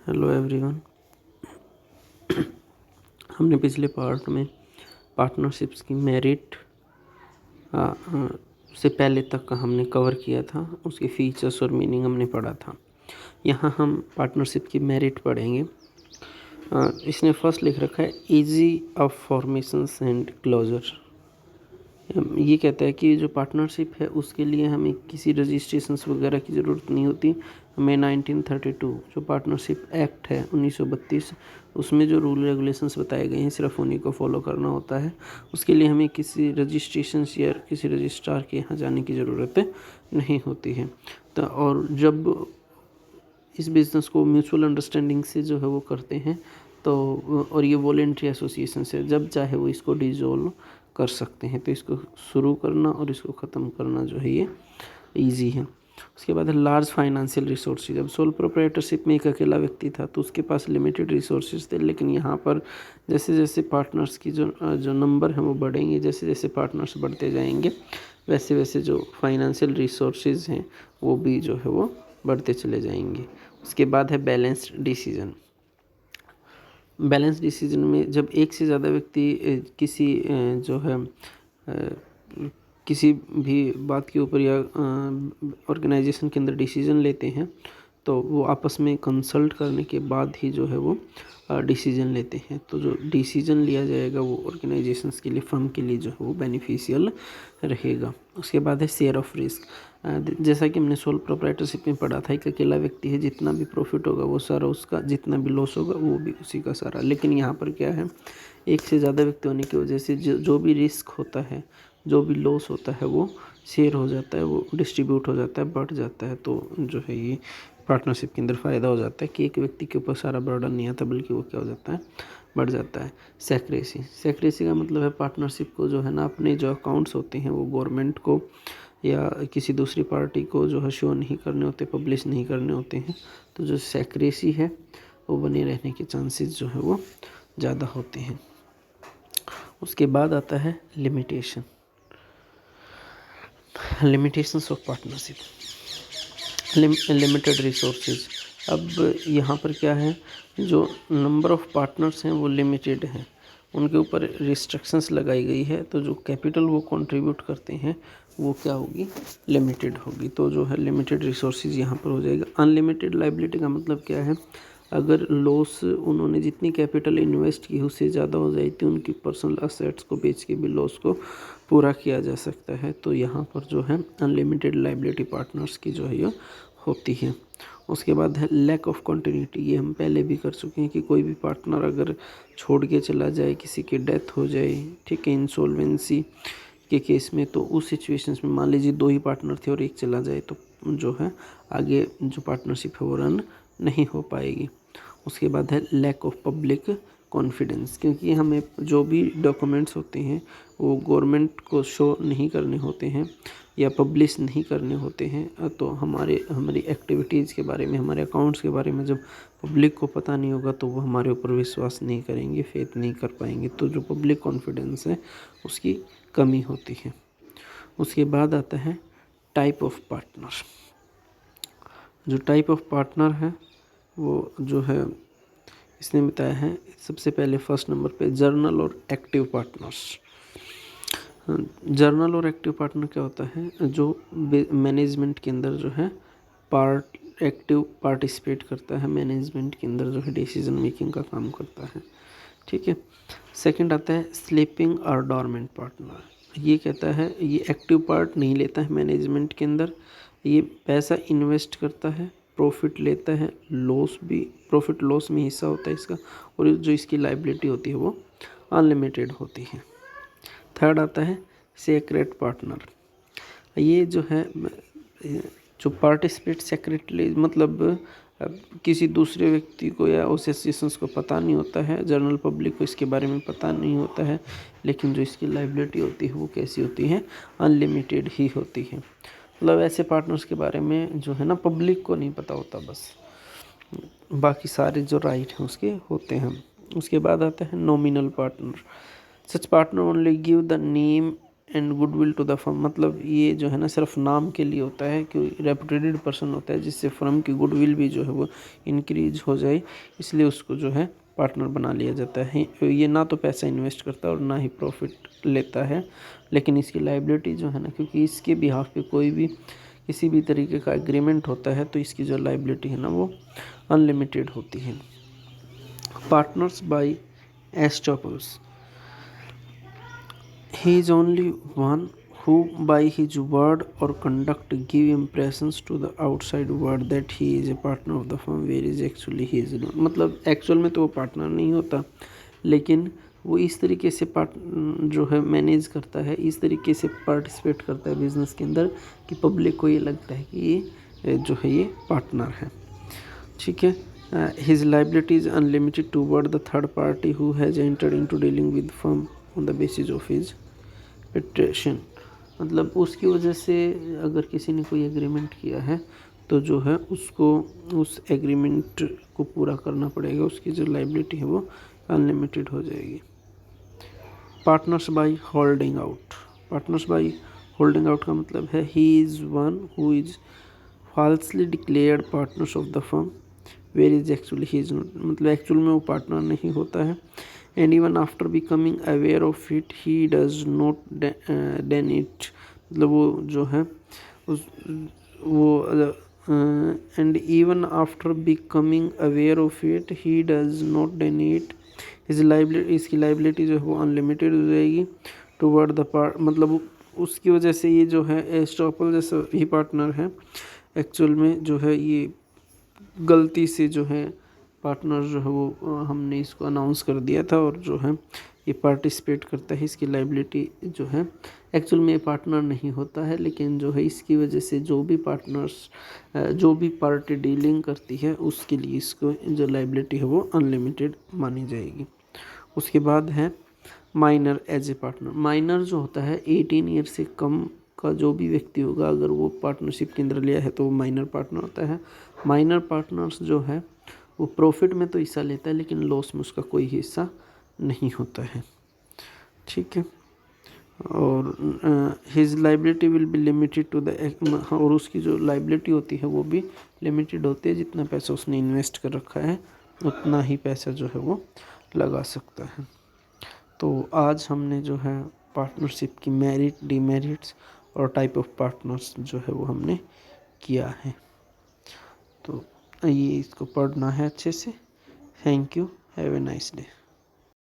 Hello everyone. हमने पिछले part में पार्टनरशिप्स की मेरिट से पहले तक का हमने कवर किया था, उसके फीचर्स और मीनिंग हमने पढ़ा था। यहाँ हम पार्टनरशिप की मेरिट पढ़ेंगे। इसने फर्स्ट लिख रखा है easy of formations and closure. ये कहता है कि जो पार्टनरशिप है उसके लिए हमें किसी रजिस्ट्रेशंस वगैरह की ज़रूरत नहीं होती। हमें 1932 जो पार्टनरशिप एक्ट है 1932, उसमें जो रूल रेगुलेशंस बताए गए हैं सिर्फ उन्हीं को फॉलो करना होता है। उसके लिए हमें किसी रजिस्ट्रेशंस या किसी रजिस्ट्रार के यहाँ जाने की ज़रूरत नहीं होती है। तो और जब इस बिज़नेस को म्यूचुअल अंडरस्टैंडिंग से जो है वो करते हैं तो, और ये वॉलेंट्री एसोसिएशन से जब चाहे वो इसको डिसॉल्व कर सकते हैं। तो इसको शुरू करना और इसको ख़त्म करना जो है ये इजी है। उसके बाद है लार्ज फाइनेंशियल रिसोर्सेज। अब सोल प्रोप्राइटरशिप में एक अकेला व्यक्ति था तो उसके पास लिमिटेड रिसोर्सेज थे, लेकिन यहाँ पर जैसे जैसे पार्टनर्स की जो नंबर है वो बढ़ेंगे, जैसे जैसे पार्टनर्स बढ़ते जाएंगे वैसे वैसे जो फाइनेंशियल रिसोर्सेज हैं वो भी जो है वो बढ़ते चले जाएंगे। उसके बाद है बैलेंस्ड डिसीजन। बैलेंस डिसीजन में जब एक से ज़्यादा व्यक्ति किसी जो है किसी भी बात के ऊपर या ऑर्गेनाइजेशन के अंदर डिसीजन लेते हैं तो वो आपस में कंसल्ट करने के बाद ही जो है वो डिसीजन लेते हैं। तो जो डिसीजन लिया जाएगा वो ऑर्गेनाइजेशंस के लिए, फर्म के लिए जो है वो बेनिफिशियल रहेगा। उसके बाद है शेयर ऑफ रिस्क। जैसा कि हमने सोल प्रोप्राइटरशिप में पढ़ा था, एक अकेला व्यक्ति है, जितना भी प्रॉफिट होगा वो सारा उसका, जितना भी लॉस होगा वो भी उसी का सारा। लेकिन यहाँ पर क्या है, एक से ज़्यादा व्यक्ति होने की वजह से जो भी रिस्क होता है, जो भी लॉस होता है वो शेयर हो जाता है, वो डिस्ट्रीब्यूट हो जाता है, बढ़ जाता है। तो जो है ये पार्टनरशिप के अंदर फ़ायदा हो जाता है कि एक व्यक्ति के ऊपर सारा बर्डन नहीं आता, बल्कि वो क्या हो जाता है, बढ़ जाता है। सेक्रेसी। सेक्रेसी का मतलब है पार्टनरशिप को जो है ना, अपने जो अकाउंट्स होते हैं वो गवर्नमेंट को या किसी दूसरी पार्टी को जो है शो नहीं करने होते, पब्लिश नहीं करने होते हैं। तो जो सेक्रेसी है वो बने रहने के चांसेस जो है वो ज़्यादा होते हैं। उसके बाद आता है limitation. Limitations of partnership. Limited resources. अब यहाँ पर क्या है, जो नंबर ऑफ पार्टनर्स हैं वो लिमिटेड हैं, उनके ऊपर रिस्ट्रिक्शंस लगाई गई है। तो जो कैपिटल वो कंट्रीब्यूट करते हैं वो क्या होगी, लिमिटेड होगी। तो जो है लिमिटेड रिसोर्सेज यहाँ पर हो जाएगा। अनलिमिटेड लायबिलिटी का मतलब क्या है, अगर लॉस उन्होंने जितनी कैपिटल इन्वेस्ट की उससे ज़्यादा हो जाए तो उनकी पर्सनल असेट्स को बेच के भी लॉस को पूरा किया जा सकता है। तो यहाँ पर जो है अनलिमिटेड लायबिलिटी पार्टनर्स की जो है ये होती है। उसके बाद है लैक ऑफ कंटिन्यूटी। ये हम पहले भी कर चुके हैं कि कोई भी पार्टनर अगर छोड़ के चला जाए, किसी की डेथ हो जाए, ठीक है, इंसॉल्वेंसी के केस में, तो उस सिचुएशंस में मान लीजिए दो ही पार्टनर थे और एक चला जाए तो जो है आगे जो पार्टनरशिप है वो रन नहीं हो पाएगी। उसके बाद है लैक ऑफ पब्लिक कॉन्फिडेंस, क्योंकि हमें जो भी डॉक्यूमेंट्स होते हैं वो गवर्नमेंट को शो नहीं करने होते हैं या पब्लिश नहीं करने होते हैं। तो हमारी एक्टिविटीज़ के बारे में, हमारे अकाउंट्स के बारे में जब पब्लिक को पता नहीं होगा तो वो हमारे ऊपर विश्वास नहीं करेंगे, फेथ नहीं कर पाएंगे। तो जो पब्लिक कॉन्फिडेंस है उसकी कमी होती है। उसके बाद आता है टाइप ऑफ पार्टनर। जो टाइप ऑफ पार्टनर है वो जो है इसने बताया है सबसे पहले फर्स्ट नंबर पे जर्नल और एक्टिव पार्टनर्स। जर्नल और एक्टिव पार्टनर क्या होता है, जो मैनेजमेंट के अंदर जो है एक्टिव पार्टिसिपेट करता है, मैनेजमेंट के अंदर जो है डिसीजन मेकिंग का काम करता है, ठीक है। सेकंड आता है स्लीपिंग और डॉर्मेंट पार्टनर। ये कहता है ये एक्टिव पार्ट नहीं लेता है मैनेजमेंट के अंदर, ये पैसा इन्वेस्ट करता है, प्रॉफिट लेता है, लॉस भी, प्रॉफिट लॉस में हिस्सा होता है इसका, और जो इसकी लायबिलिटी होती है वो अनलिमिटेड होती है। थर्ड आता है सेक्रेट पार्टनर। ये जो है जो पार्टिसिपेट सेक्रेटली, मतलब किसी दूसरे व्यक्ति को या एसोसिएशंस को पता नहीं होता है, जनरल पब्लिक को इसके बारे में पता नहीं होता है, लेकिन जो इसकी लायबिलिटी होती है वो कैसी होती है, अनलिमिटेड ही होती है। मतलब ऐसे पार्टनर्स के बारे में जो है ना पब्लिक को नहीं पता होता, बस बाकी सारे जो राइट हैं उसके होते हैं। उसके बाद आता है nominal partner. Such partner only give the name and goodwill to the firm, मतलब ये जो है ना सिर्फ नाम के लिए होता है, कि रेपुटेटेड पर्सन होता है जिससे फर्म की गुडविल भी जो है वो इंक्रीज हो जाए, इसलिए उसको जो है पार्टनर बना लिया जाता है। ये ना तो पैसा इन्वेस्ट करता है और ना ही प्रॉफिट लेता है, लेकिन इसकी लाइबिलिटी जो है ना, क्योंकि इसके बिहाफ पे कोई भी किसी भी तरीके का एग्रीमेंट होता है तो इसकी जो लाइबिलिटी है ना वो अनलिमिटेड होती है। Partners by estoppels, he is only one who by his word or conduct give impressions to the outside world that he is a partner of the firm whereas actually he is not, मतलब actual में तो वो पार्टनर नहीं होता, लेकिन वो इस तरीके से जो है मैनेज करता है, इस तरीके से पार्टिसिपेट करता है बिजनेस के अंदर कि पब्लिक को ये लगता है कि ये जो है ये पार्टनर है। ठीक है। His liability is unlimited toward the third party who has entered into dealing with firm on the basis of his पेट्रेशन, मतलब उसकी वजह से अगर किसी ने कोई एग्रीमेंट किया है तो जो है उसको उस एग्रीमेंट को पूरा करना पड़ेगा, उसकी जो लाइबिलिटी है वो अनलिमिटेड हो जाएगी। Partners by holding out, partners by holding out का मतलब है he is one who is falsely declared partners of the firm where is actually he is not, मतलब एक्चुअल में वो पार्टनर नहीं होता है, and even after becoming aware of it he does not deny it, मतलब वो जो है उस वो and even after becoming aware of it he does not deny it, इस लाइबिलिटी, इसकी लाइबिलिटी जो है वो अनलिमिटेड हो जाएगी टूवर्ड द पार्ट, मतलब उसकी वजह से ये जो है एस्टॉपल जैसा ही पार्टनर है, एक्चुअल में जो है ये गलती से जो है पार्टनर जो है वो हमने इसको अनाउंस कर दिया था और जो है ये पार्टिसिपेट करता है, इसकी लाइबिलिटी जो है एक्चुअल में ये पार्टनर नहीं होता है, लेकिन जो है इसकी वजह से जो भी पार्टनर्स जो भी पार्टी डीलिंग करती है उसके लिए इसको जो लाइबिलिटी है वो अनलिमिटेड मानी जाएगी। उसके बाद है minor as a partner, minor जो होता है 18 ईयर से कम का जो भी व्यक्ति होगा अगर वो पार्टनरशिप के अंदर लिया है तो वो माइनर पार्टनर होता है। माइनर पार्टनर्स जो है वो प्रॉफिट में तो हिस्सा लेता है लेकिन लॉस में उसका कोई हिस्सा नहीं होता है। ठीक है। और his liability will be limited to the, और उसकी जो लाइबिलिटी होती है वो भी लिमिटेड होती है, जितना पैसा उसने इन्वेस्ट कर रखा है उतना ही पैसा जो है वो लगा सकता है। तो आज हमने जो है पार्टनरशिप की मेरिट, डीमेरिट्स और टाइप ऑफ पार्टनर्स जो है वो हमने किया है। तो ये इसको पढ़ना है अच्छे से। Thank you, have a nice day.